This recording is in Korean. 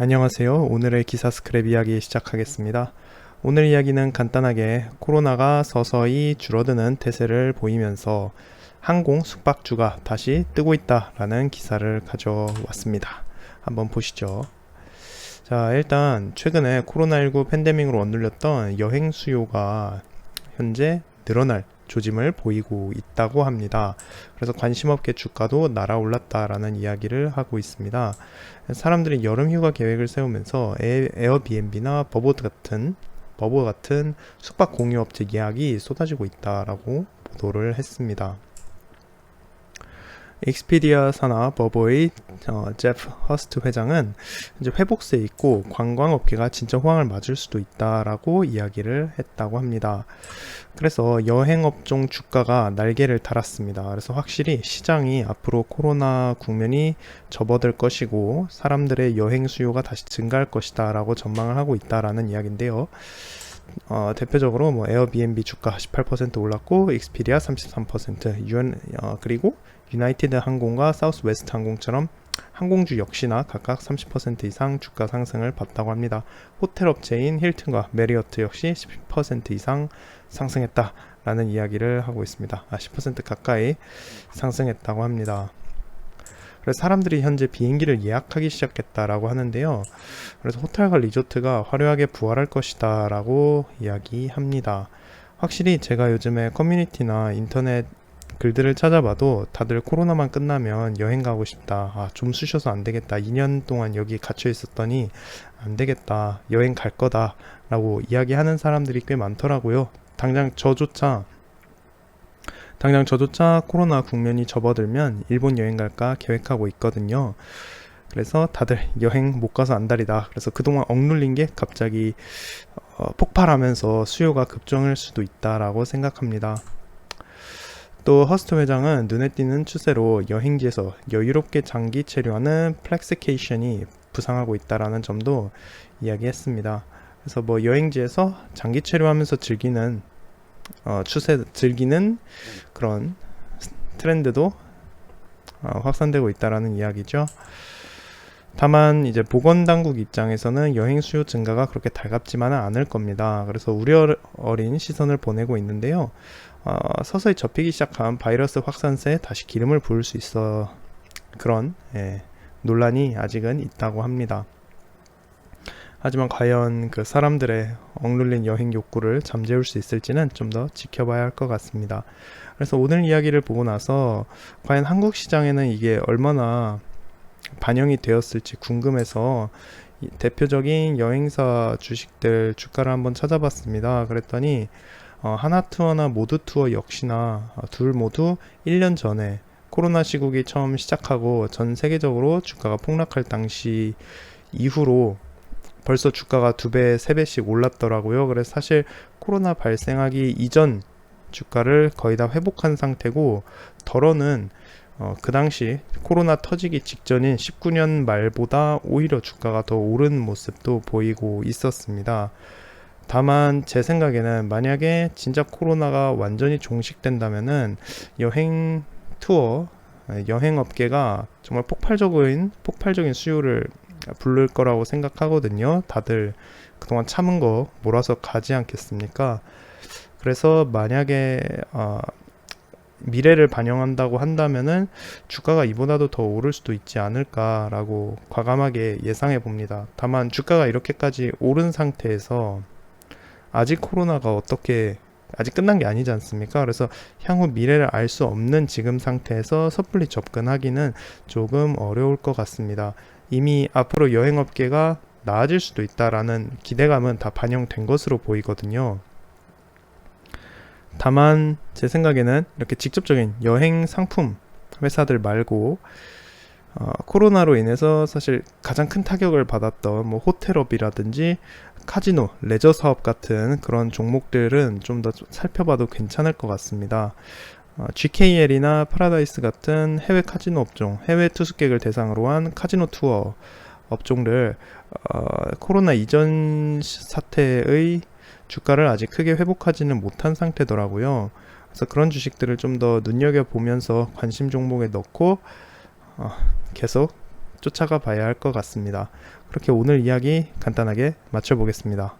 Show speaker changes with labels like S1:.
S1: 안녕하세요. 오늘의 기사 스크랩 이야기 시작하겠습니다. 오늘 이야기는 간단하게 코로나가 서서히 줄어드는 태세를 보이면서 항공 숙박주가 다시 뜨고 있다라는 기사를 가져왔습니다. 한번 보시죠. 자, 일단 최근에 코로나19 팬데믹으로 억눌렸던 여행 수요가 현재 늘어날 조짐을 보이고 있다고 합니다. 그래서 관심없게 주가도 날아올랐다라는 이야기를 하고 있습니다. 사람들이 여름 휴가 계획을 세우면서 에어비앤비나 버버 같은 숙박 공유 업체 예약이 쏟아지고 있다라고 보도를 했습니다. 익스피디아 산하 버버의 제프 허스트 회장은 이제 회복세에 있고 관광업계가 진짜 호황을 맞을 수도 있다라고 이야기를 했다고 합니다. 그래서 여행업종 주가가 날개를 달았습니다. 그래서 확실히 시장이 앞으로 코로나 국면이 접어들 것이고 사람들의 여행 수요가 다시 증가할 것이다 라고 전망을 하고 있다라는 이야기인데요. 대표적으로 뭐 에어비앤비 주가 18% 올랐고 익스피디아 33%, 그리고 유나이티드 항공과 사우스웨스트 항공처럼 항공주 역시나 각각 30% 이상 주가 상승을 봤다고 합니다. 호텔 업체인 힐튼과 메리어트 역시 10% 이상 상승했다라는 이야기를 하고 있습니다. 10% 가까이 상승했다고 합니다. 그래서 사람들이 현재 비행기를 예약하기 시작했다라고 하는데요. 그래서 호텔과 리조트가 화려하게 부활할 것이다 라고 이야기합니다. 확실히 제가 요즘에 커뮤니티나 인터넷 글들을 찾아봐도 다들 코로나만 끝나면 여행 가고 싶다, 좀 쑤셔서 안 되겠다, 2년 동안 여기 갇혀 있었더니 안 되겠다, 여행 갈 거다 라고 이야기하는 사람들이 꽤 많더라고요. 당장 저조차 코로나 국면이 접어들면 일본 여행 갈까 계획하고 있거든요. 그래서 다들 여행 못 가서 안달이다. 그래서 그동안 억눌린 게 갑자기 폭발하면서 수요가 급증할 수도 있다라고 생각합니다. 또 허스트 회장은 눈에 띄는 추세로 여행지에서 여유롭게 장기 체류하는 플렉스케이션이 부상하고 있다라는 점도 이야기했습니다. 그래서 뭐 여행지에서 장기 체류하면서 즐기는 그런 트렌드도 확산되고 있다라는 이야기죠. 다만 이제 보건당국 입장에서는 여행 수요 증가가 그렇게 달갑지만은 않을 겁니다. 그래서 우려 어린 시선을 보내고 있는데요. 서서히 접히기 시작한 바이러스 확산세에 다시 기름을 부을 수 있어 그런 논란이 아직은 있다고 합니다. 하지만 과연 그 사람들의 억눌린 여행 욕구를 잠재울 수 있을지는 좀 더 지켜봐야 할 것 같습니다. 그래서 오늘 이야기를 보고 나서 과연 한국 시장에는 이게 얼마나 반영이 되었을지 궁금해서 대표적인 여행사 주식들 주가를 한번 찾아봤습니다. 그랬더니 하나투어나 모두투어 역시나 둘 모두 1년 전에 코로나 시국이 처음 시작하고 전 세계적으로 주가가 폭락할 당시 이후로 벌써 주가가 2배, 3배씩 올랐더라고요. 그래서 사실 코로나 발생하기 이전 주가를 거의 다 회복한 상태고, 덜어는 그 당시 코로나 터지기 직전인 19년 말보다 오히려 주가가 더 오른 모습도 보이고 있었습니다. 다만 제 생각에는 만약에 진짜 코로나가 완전히 종식된다면은 여행 업계가 정말 폭발적인 수요를 부를 거라고 생각하거든요. 다들 그동안 참은 거 몰아서 가지 않겠습니까? 그래서 만약에 미래를 반영한다고 한다면은 주가가 이보다도 더 오를 수도 있지 않을까라고 과감하게 예상해 봅니다. 다만 주가가 이렇게까지 오른 상태에서 아직 코로나가 아직 끝난 게 아니지 않습니까? 그래서 향후 미래를 알 수 없는 지금 상태에서 섣불리 접근하기는 조금 어려울 것 같습니다. 이미 앞으로 여행업계가 나아질 수도 있다라는 기대감은 다 반영된 것으로 보이거든요. 다만 제 생각에는 이렇게 직접적인 여행 상품 회사들 말고 코로나로 인해서 사실 가장 큰 타격을 받았던 뭐 호텔업이라든지 카지노, 레저 사업 같은 그런 종목들은 좀 더 살펴봐도 괜찮을 것 같습니다. GKL이나 파라다이스 같은 해외 카지노 업종, 해외 투숙객을 대상으로 한 카지노 투어 업종들 코로나 이전 사태의 주가를 아직 크게 회복하지는 못한 상태더라고요. 그래서 그런 주식들을 좀 더 눈여겨보면서 관심 종목에 넣고 계속 쫓아가 봐야 할 것 같습니다. 그렇게 오늘 이야기 간단하게 마쳐보겠습니다.